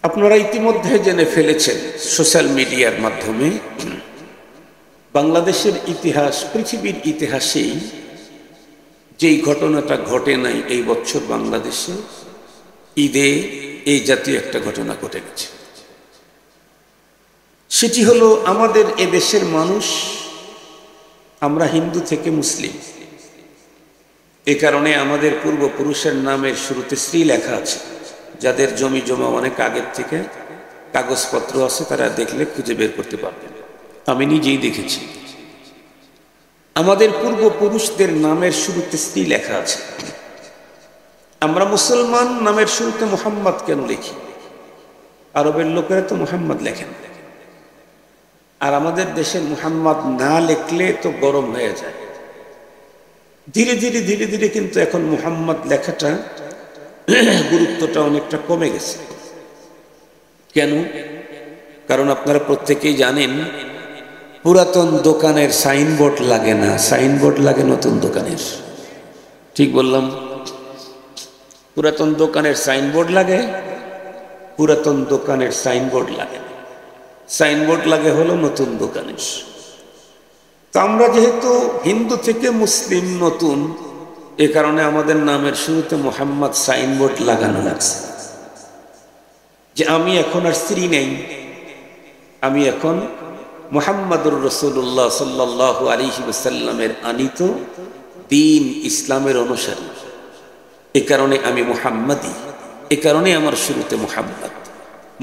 আপনারা ইতিমধ্যে জেনে ফেলেছেন সোশ্যাল মিডিয়ার মাধ্যমে বাংলাদেশের ইতিহাস, পৃথিবীর ইতিহাসেই যেই ঘটনাটা ঘটে নাই এই বছর বাংলাদেশে ঈদে এই জাতীয় একটা ঘটনা ঘটে গেছে। সেটি হলো আমাদের এদেশের মানুষ, আমরা হিন্দু থেকে মুসলিম, এ কারণে আমাদের পূর্বপুরুষের নামের শুরুতে শ্রী লেখা আছে। যাদের জমি জমা অনেক আগের থেকে কাগজপত্র আছে তারা দেখলে খুঁজে বের করতে পারবেন। আমি নিজেই দেখেছি আমাদের পূর্বপুরুষদের নামের শুরুতে শ্রী লেখা আছে। আমরা মুসলমান, নামের শুরুতে মুহাম্মদ কেন লিখি? আরবের লোকেরা তো মুহাম্মদ লেখেন, আর আমাদের দেশের মুহাম্মদ না লিখলে তো গরম হয়ে যায়। ধীরে ধীরে ধীরে ধীরে কিন্তু এখন মুহাম্মদ লেখাটা গুরুত্বটা অনেকটা কমে গেছে। কেন? কারণ আপনারা প্রত্যেকেই জানেন পুরাতন দোকানের সাইনবোর্ড লাগে না, সাইনবোর্ড লাগে নতুন দোকানের। ঠিক বললাম? পুরাতন দোকানের সাইনবোর্ড লাগে, পুরাতন দোকানের সাইনবোর্ড লাগে না, সাইনবোর্ড লাগে হলো নতুন দোকানের। তো আমরা যেহেতু হিন্দু থেকে মুসলিম নতুন, এ কারণে আমাদের নামের শুরুতে মুহাম্মদ সাইনবোর্ড লাগানো লাগছে যে আমি এখন আর স্ত্রী নেই, আমি এখন মুহাম্মাদুর রাসূলুল্লাহ সাল্লাল্লাহু আলাইহি ওয়াসাল্লামের আনিত দ্বীন ইসলামের অনুসারী। এ কারণে আমি মুহাম্মাদি, এ কারণে আমার শুরুতে মুহাম্মদ।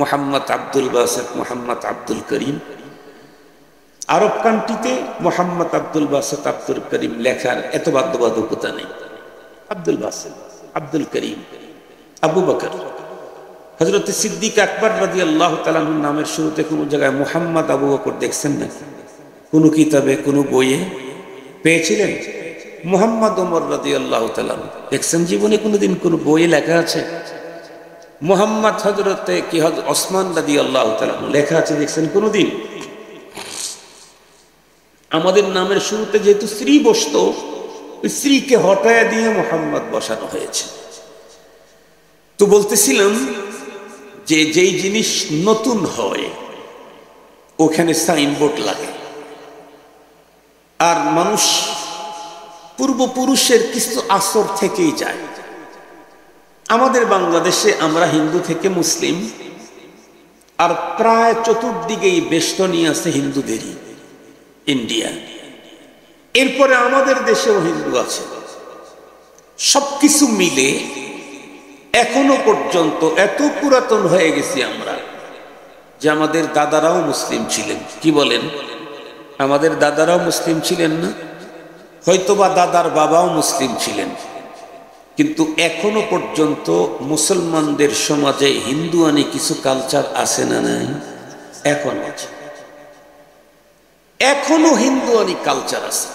মুহাম্মদ আব্দুল বাসিত, মুহাম্মদ আব্দুল করিম। আরব কান্ট্রিতে মুহাম্মদ আব্দুল বাসিত, আব্দুল করিম লেখার এত বাধ্যবাধকতা নেই। আব্দুল বাসিত, আব্দুল করিম, আবু বকর। হযরত সিদ্দিক আকবর রাদিয়াল্লাহু তাআলা আনহুর নামের শুরুতে কোনো জায়গায় মুহাম্মদ আবু বকর দেখছেন না? কোনো কিতাবে, কোনো বইয়ে পেয়েছিলেন? মুহাম্মদ ওমর রাদিয়াল্লাহু তাআলা দেখছেন জীবনে কোনোদিন কোনো বইয়ে লেখা আছে? মুহাম্মদ হযরতে কি হযরত ওসমান রাদিয়াল্লাহু তাআলা লেখা আছে দেখছেন কোনোদিন? আমাদের নামের শুরুতে যেহেতু স্ত্রী বসতো, ওই স্ত্রীকে হটায়া দিয়ে মুহাম্মদ বসানো হয়েছে। তো বলতেছিলাম যে যেই জিনিস নতুন হয় ওখানে সাইনবোর্ড লাগে, আর মানুষ পূর্বপুরুষের কিছু আসর থেকেই যায়। আমাদের বাংলাদেশে আমরা হিন্দু থেকে মুসলিম, আর প্রায় চতুর্দিকেই বেষ্টনী আছে হিন্দুদেরই, ইন্ডিয়া। এরপরে আমাদের দেশেও হিন্দু আছে। সবকিছু মিলে এখনো পর্যন্ত এত পুরাতন হয়ে গেছি আমরা যে আমাদের দাদারাও মুসলিম ছিলেন। কি বলেন? আমাদের দাদারাও মুসলিম ছিলেন না? হয়তোবা দাদার বাবাও মুসলিম ছিলেন, কিন্তু এখনো পর্যন্ত মুসলমানদের সমাজে হিন্দুয়ানি কিছু কালচার আছে না নাই? এখন আছে, এখনো হিন্দুয়ানি কালচার আছে।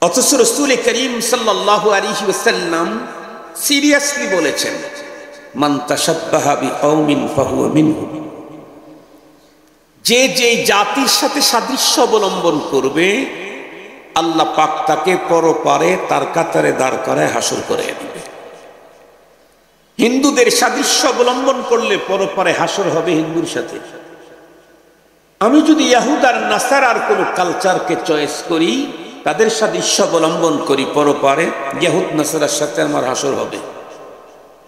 অথচ রাসূল করিম সাল্লাল্লাহু আলাইহি ওয়াসাল্লাম সিরিয়াসলি বলেছেন, মান তাশাব্বাহা বিকওমিন ফাহুয়া মিনহুম। যে যেই জাতির সাথে সাদৃশ্য অবলম্বন করবে আল্লাহ পাক তাকে পরপারে তার কাতারে দাঁড় করায় হাসর করে দিবে। হিন্দুদের সাদৃশ্য অবলম্বন করলে পরপারে হাসর হবে হিন্দুর সাথে। আমি যদি ইহুদ আর নাসারার কোনো কালচারকে চয়েস করি, তাদের সাদৃশ্য অবলম্বন করি, পরপারে ইহুদ নাসারার সাথে আমার হাসর হবে।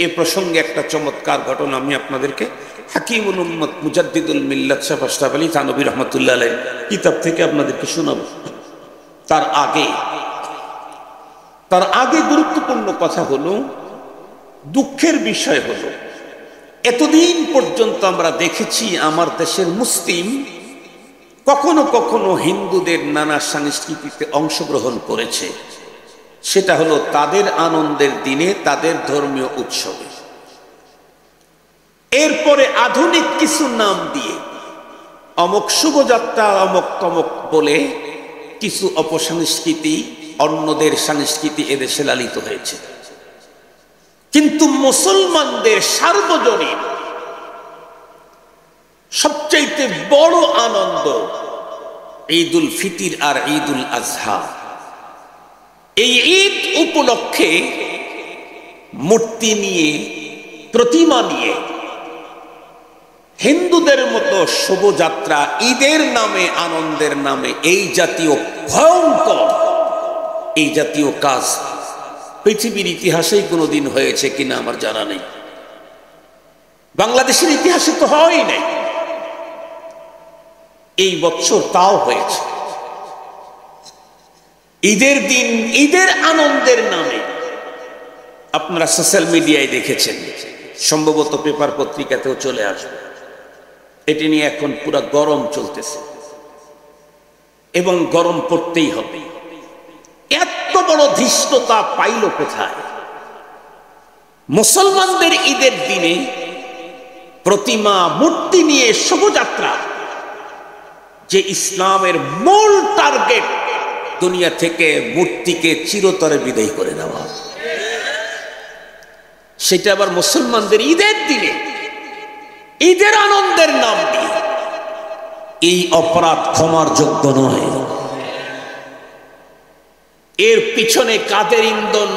এ প্রসঙ্গে একটা চমৎকার ঘটনা আমি আপনাদেরকে হাকিমুল উম্মত মুজাদ্দিদুল মিল্লাত শাহ আশরাফ আলী থানভী রাহমাতুল্লাহ আলাইহি কিতাব থেকে আপনাদেরকে শোনাবো। তার আগে গুরুত্বপূর্ণ কথা হলো, দুঃখের বিষয় হলো, এতদিন পর্যন্ত আমরা দেখেছি আমার দেশের মুসলিম কখনো কখনো হিন্দুদের নানা সংস্কৃতিতে অংশগ্রহণ করেছে। সেটা হলো তাদের আনন্দের দিনে, তাদের ধর্মীয় উৎসবে। এরপরে আধুনিক কিছু নাম দিয়ে অমুক শুভযাত্রা, অমুক তমক বলে কিছু অপসংস্কৃতি, অন্যদের সংস্কৃতি এদেশে লালিত হয়েছে। কিন্তু মুসলমানদের সার্বজনীন সবচাইতে বড় আনন্দ ঈদুল ফিতর আর ঈদুল আজহা। এই ঈদ উপলক্ষে মূর্তি নিয়ে, প্রতিমা নিয়ে হিন্দুদের মতো শোভাযাত্রা ঈদের নামে, আনন্দের নামে এই জাতীয় ভয়ঙ্কর, এই জাতীয় কাজ পৃথিবীর ইতিহাসেই কোনোদিন হয়েছে কিনা আমার জানা নেই। বাংলাদেশের ইতিহাসে তো হয়ই নাই। এই বছর তাও হয়েছে। ঈদের দিন ঈদের আনন্দের নামে আপনারা সোশ্যাল মিডিয়ায় দেখেছেন, সম্ভবত পেপার পত্রিকাতেও চলে আসবে, এটি নিয়ে এখন পুরো গরম চলতেছে এবং গরম পড়তেই হবে। এত বড় ধৃষ্টতা পাইল কোথায়? মুসলমানদের ঈদের দিনে প্রতিমা মূর্তি নিয়ে শোভাযাত্রা, যে ইসলামের মূল টার্গেট দুনিয়া থেকে মূর্তিকে চিরতরে বিদায় করে দেওয়া, সেটা আবার মুসলমানদের ঈদের দিনে ঈদের আনন্দের নাম দিয়ে। এই অপরাধ ক্ষমার যোগ্য নয়। এর পিছনে কাদের ইন্ধন,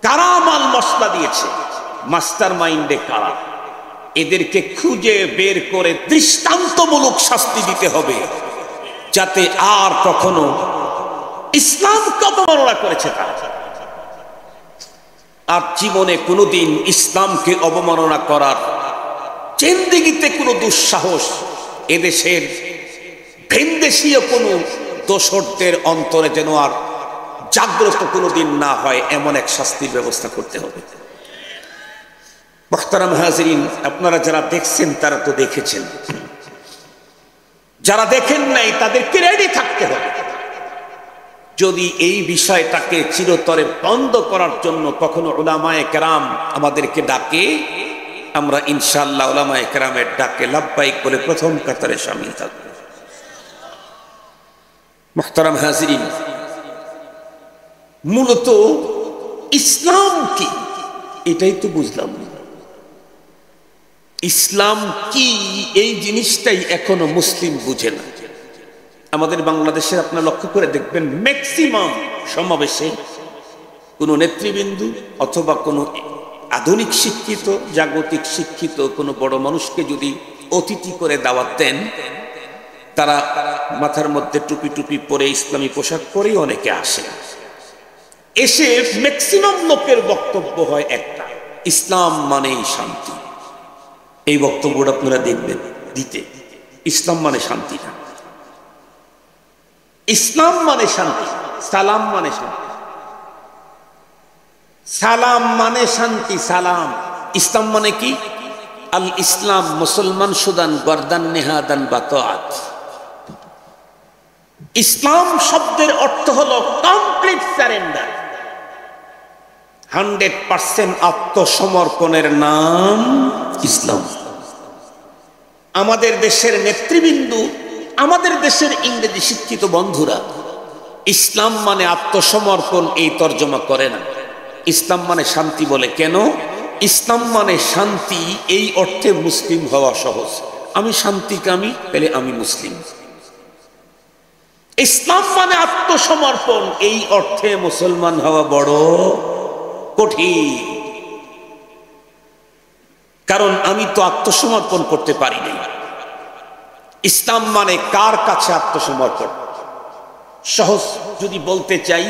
কারা মাল মশলা দিয়েছে, মাস্টার মাইন্ডে কারা, এদেরকে খুঁজে বের করে দৃষ্টান্তমূলক শাস্তি দিতে হবে, যাতে আর কখনো ইসলামকে অবমাননা করেছে তারা আর জীবনে কোনোদিন ইসলামকে অবমাননা করার জিন্দেগিতে কোনো দুঃসাহস এদেশের ভিনদেশীয় কোনো দোসরদের অন্তরে যেন আর জাগ্রত কোনোদিন না হয়, এমন এক শাস্তির ব্যবস্থা করতে হবে। মুহতারাম হাজিরিন, আপনারা যারা দেখছেন তারা তো দেখেছেন, যারা দেখেন নাই তাদেরকে রেডি থাকতে হবে। যদি এই বিষয়টাকে চিরতরে বন্ধ করার জন্য কখনো উলামায়ে কেরাম আমাদেরকে ডাকে, আমরা ইনশাআল্লাহ উলামায়ে কেরামের ডাকে লাব্বাইক বলে প্রথম কাতারে শামিল থাকব। মুহতারাম হাজিরিন, মূলত ইসলাম কি এটাই তো বুঝলাম না। ইসলাম কি এই জিনিসটাই এখনো মুসলিম বুঝে না। আমাদের বাংলাদেশে আপনারা লক্ষ্য করে দেখবেন, ম্যাক্সিমাম সমাবেশে কোনো নেতৃবৃন্দ অথবা কোনো আধুনিক শিক্ষিত, জাগতিক শিক্ষিত কোনো বড় মানুষকে যদি অতিথি করে দাওয়াত দেন, তারা মাথার মধ্যে টুপি টুপি পরে ইসলামী পোশাক পরেই অনেকে আসে। এসে ম্যাক্সিমাম লোকের বক্তব্য হয় একটা, ইসলাম মানেই শান্তি। এই বক্তব্যটা আপনারা দেখবেন দিতে, ইসলাম মানে শান্তি না, ইসলাম মানে শান্তি, সালাম মানে শান্তি, সালাম মানে শান্তি, সালাম। ইসলাম মানে কি? আল ইসলাম মুসলমান সুদান গর্দান নেহাদান বাতাত। ইসলাম শব্দের অর্থ হলো কমপ্লিট সারেন্ডার, 100% আত্মসমর্পণের নাম ইসলাম। আমাদের দেশের নেতৃবৃন্দ, আমাদের দেশের ইংরেজি শিক্ষিত বন্ধুরা ইসলাম মানে আত্মসমর্পণ এই তর্জমা করে না, ইসলাম মানে শান্তি বলে। কেন? ইসলাম মানে শান্তি, এই অর্থে মুসলিম হওয়া সহজ। আমি শান্তিকামী, তাহলে আমি মুসলিম। ইসলাম মানে আত্মসমর্পণ, এই অর্থে মুসলমান হওয়া বড় কঠিন। কারণ আমি তো আত্মসমর্পণ করতে পারি না। ইসলাম মানে কার কাছে আত্মসমর্পণ? সহজ যদি বলতে চাই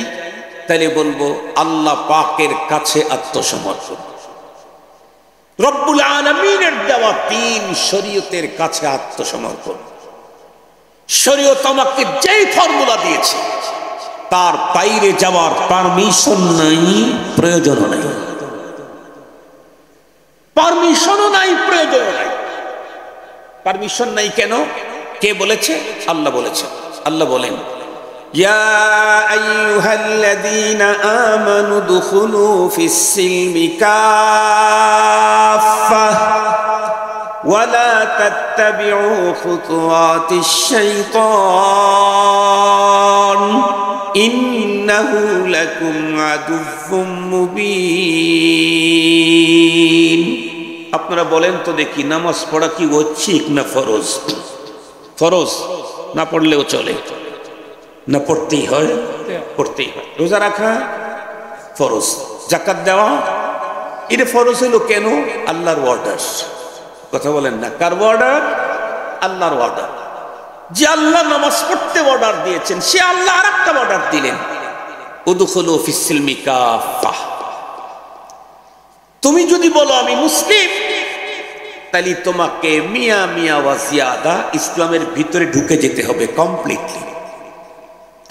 তাহলে বলবো আল্লাহ পাকের কাছে আত্মসমর্পণ। রব্বুল আলামিনের দেওয়া তিন শরীয়তের কাছে আত্মসমর্পণ। শরীয়ত আমাকে যেই ফর্মুলা দিয়েছে তার বাইরে যাওয়ার পারমিশন নাই, প্রয়োজনও নাই। পারমিশনও নাই, প্রয়োজনও নাই। পারমিশন নাই কেন? কে বলেছে? আল্লাহ বলেছে। আল্লাহ বলেন, ইয়া আইয়ুহাল্লাযীনা আমানু দুখুলু ফিস-সিলমি কাফফা ওয়া লা তাত্তাবিউ খুতুওয়াতিশ-শাইতান ইন্নাহু লাকুম আদুউম মুবিন। আপনারা বলেন তো দেখি, নামাজ পড়া কি ঐচ্ছিক না ফরজ? ফরজ, না পড়লেও চলে, না পড়তেই হয়? পড়তেই হয়। রোজা রাখা ফরজ, যাকাত দেওয়া এটা ফরজ হলো কেন? আল্লাহর অর্ডার। কথা বলেন না, কার অর্ডার? আল্লাহর অর্ডার। যে আল্লাহ নামাজ পড়তে অর্ডার দিয়েছেন, সে আল্লাহ আর একটা অর্ডার দিলেন, উদখুলু ফিস-সিলমি কাফা। তুমি যদি বলো আমি মুসলিম, তাহলে তোমাকে মিয়া মিয়া ওয়া জিয়াদা ইসলামের ভিতরে ঢুকে যেতে হবে কমপ্লিটলি।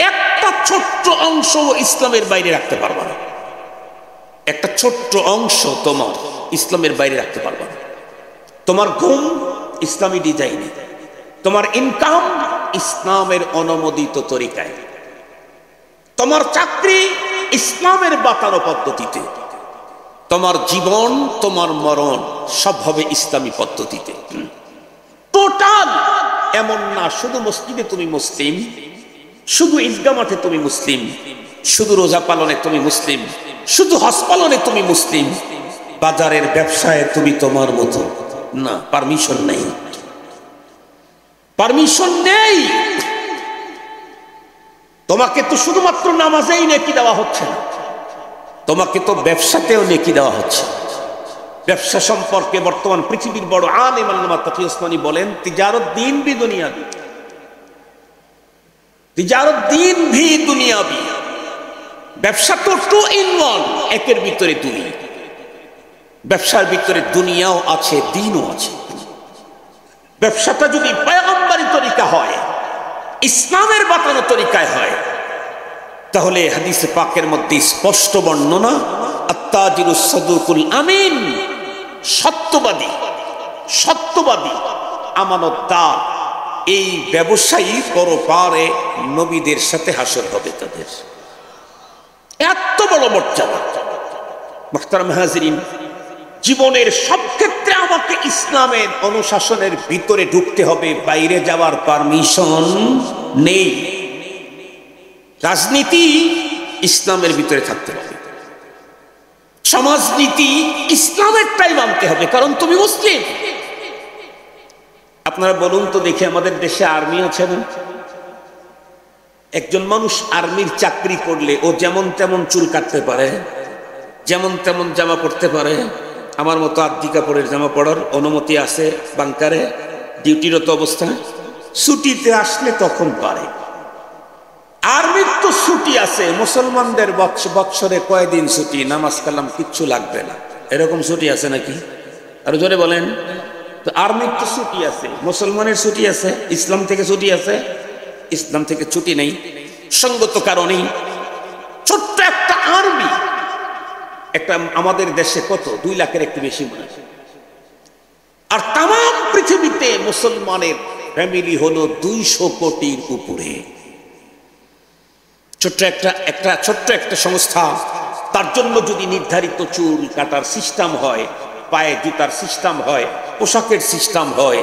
একটা ছোট্ট অংশ ইসলামের বাইরে রাখতে পারবা না, একটা ছোট্ট অংশ তোমার ইসলামের বাইরে রাখতে পারবা না। তোমার ঘুম ইসলামী ডিজাইনে, তোমার ইনকাম ইসলামের অনুমোদিত তরিকায়, তোমার চাকরি ইসলামের বাতানো পদ্ধতিতে, তোমার জীবন তোমার মরণ সব হবে ইসলামী পদ্ধতিতে। টোটাল এমন না শুধু মসজিদে তুমি মুসলিম, শুধু ঈদগাহ মাঠে তুমি মুসলিম, শুধু রোজা পালনে তুমি মুসলিম, শুধু হজ পালনে তুমি মুসলিম, বাজারের ব্যবসায় তুমি তোমার মতো না। পারমিশন নেই, পারমিশন নেই। তোমাকে তো শুধুমাত্র নামাজেই নেকি দেওয়া হচ্ছে না, তোমাকে তো ব্যবসাতেও নেকি দেওয়া হচ্ছে। ব্যবসা সম্পর্কে বর্তমান পৃথিবীর বড় আলেম আল্লামা তাকি ওসমানী বলেন, তিজারত দিন ভি দুনিয়াবি, তিজারত দিন ভি দুনিয়াবি। ব্যবসা তো 2 in 1, একের ভিতরে দুই। ব্যবসার ভিতরে দুনিয়াও আছে, দিনও আছে। ব্যবসাটা যদি পয়গম্বরী তরিকা হয়, ইসলামের বাতানো তরিকায় হয়, তাহলে হাদিসে পাকের মধ্যে স্পষ্ট বর্ণনা, আত্তাজিরুস সাদুকুল আমিন, সত্যবাদী, সত্যবাদী আমানতদার এই ব্যবসায়ী পরপারে নবীদের সাথে হাসর হবে তাদের। এত বড় মর্যাদা। মুহতারাম হাজিরিন, জীবনের সব ক্ষেত্রে আমাকে ইসলামের অনুশাসনের ভিতরে ঢুকতে হবে, বাইরে যাওয়ার পারমিশন নেই। রাজনীতি ইসলামের ভিতরে থাকতে হবে, সমাজনীতি ইসলামেরটাই মানতে হবে, কারণ তুমি মুসলিম। আপনারা বলুন তো দেখি, আমাদের দেশে আর্মি আছে না? একজন মানুষ আর্মির চাকরি করলে ও যেমন তেমন চুল কাটতে পারে, যেমন তেমন জামা পড়তে পারে। আমার মতো আদ্দি কাপড়ের জামা পড়ার অনুমতি আছে বাংকারে ডিউটিরত অবস্থায়। ছুটিতে আসলে তখন পারে। আর্মির তো ছুটি আছে, মুসলমানদের বৎসরে কয়দিন ছুটি, নামাজ কালাম কিচ্ছু লাগবে না, এরকম ছুটি আছে নাকি? আর জোরে বলেন। তো আর্মির তো ছুটি আছে, মুসলমানের ছুটি আছে, ইসলাম থেকে ছুটি আছে? ইসলাম থেকে ছুটি নেই। সঙ্গত কারণেই ছোট্ট একটা আর্মি, একটা আমাদের দেশে কত 2 লাখের একটু বেশি মনে হয়, আর তাম পৃথিবীতে মুসলমানের ফ্যামিলি হলো 200 কোটির উপরে। ছোট্ট একটা সংস্থা, তার জন্য যদি নির্ধারিত চুল কাটার সিস্টেম হয়, পায়ে জুতার সিস্টেম হয়, পোশাকের সিস্টেম হয়,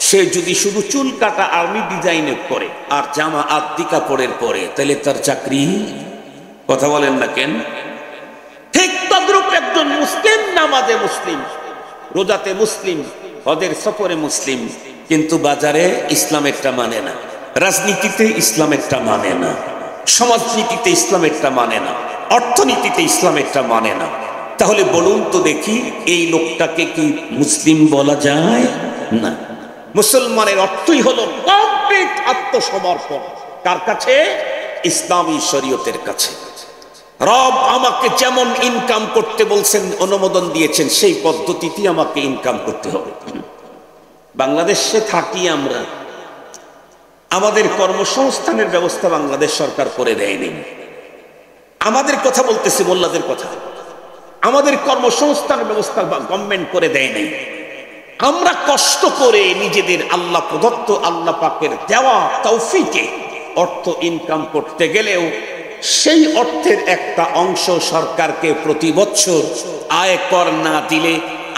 সে যদি শুধু চুল কাটা আর্মি ডিজাইনের পরে আর জামা আদ্দি কাপড়ের পরে, তাহলে তার চাকরি। কথা বলেন না কেন? ঠিক তদ্রূপ একজন মুসলিম নামাজে মুসলিম, রোজাতে মুসলিম, হজের সফরে মুসলিম, কিন্তু বাজারে ইসলামেরটা মানে না, রাজনীতিতে ইসলামেরটা মানে না, সমাজনীতিতে ইসলামেরটা মানে না, অর্থনীতিতে ইসলামেরটা মানে না। তাহলে বলুন তো দেখি, এই লোকটাকে কি মুসলিম বলা যায়? না। মুসলমানের অর্থই হলো কমপ্লিট আত্মসমর্পণ। কার কাছে? ইসলামী শরীয়তের কাছে। রব আমাকে যেমন ইনকাম করতে বলছেন, অনুমোদন দিয়েছেন, সেই পদ্ধতিতেই আমাকে ইনকাম করতে হবে। বাংলাদেশে থাকি আমরা, আমাদের কর্মসংস্থানের ব্যবস্থা বাংলাদেশ সরকার করে দেয়নি। আমাদের কথা বলতেছি, মোল্লাদের কথা। আমাদের কর্মসংস্থান ব্যবস্থা গভর্নমেন্ট করে দেয় নাই। আমরা কষ্ট করে নিজেদের আল্লাহ প্রদত্ত, আল্লাহ পাকের দেওয়া তৌফিকে অর্থ ইনকাম করতে গেলেও সেই অর্থের একটা অংশ সরকারকে প্রতি বছর আয় কর না দিলে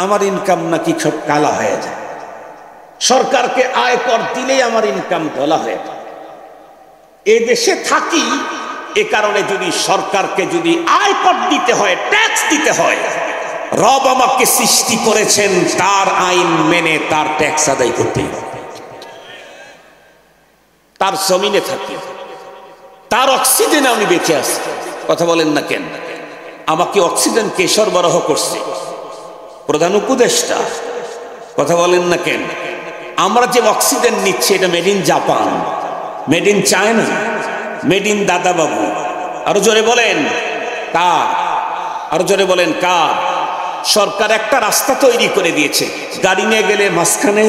আমার ইনকাম নাকি সব কালা হয়ে যায়। সরকারকে আয় কর দিলেই আমার ইনকাম ধলা হয়ে যায়। এ দেশে থাকি, এ কারণে যদি সরকারকে যদি আয় কর দিতে হয়, ট্যাক্স দিতে হয়, রব আমাকে সৃষ্টি করেছেন তার আইন মেনে তার ট্যাক্স আদায় করতে হবে। তার জমিনে থাকি, তার অক্সিজেনে আমি বেঁচে আছি। কথা বলেন না কেন? আমাকে অক্সিজেন কে সরবরাহ করছে? প্রধান উপদেষ্টা। কথা বলেন না কেন? আমরা যে অক্সিজেন নিচ্ছি এটা made in Japan, made in China, made in দাদা বাবু। আরো জোরে বলেন কার? আরো জোরে বলেন কার? সরকার একটা রাস্তা তৈরি করে দিয়েছে, গাড়ি নিয়ে গেলে মাঝখানে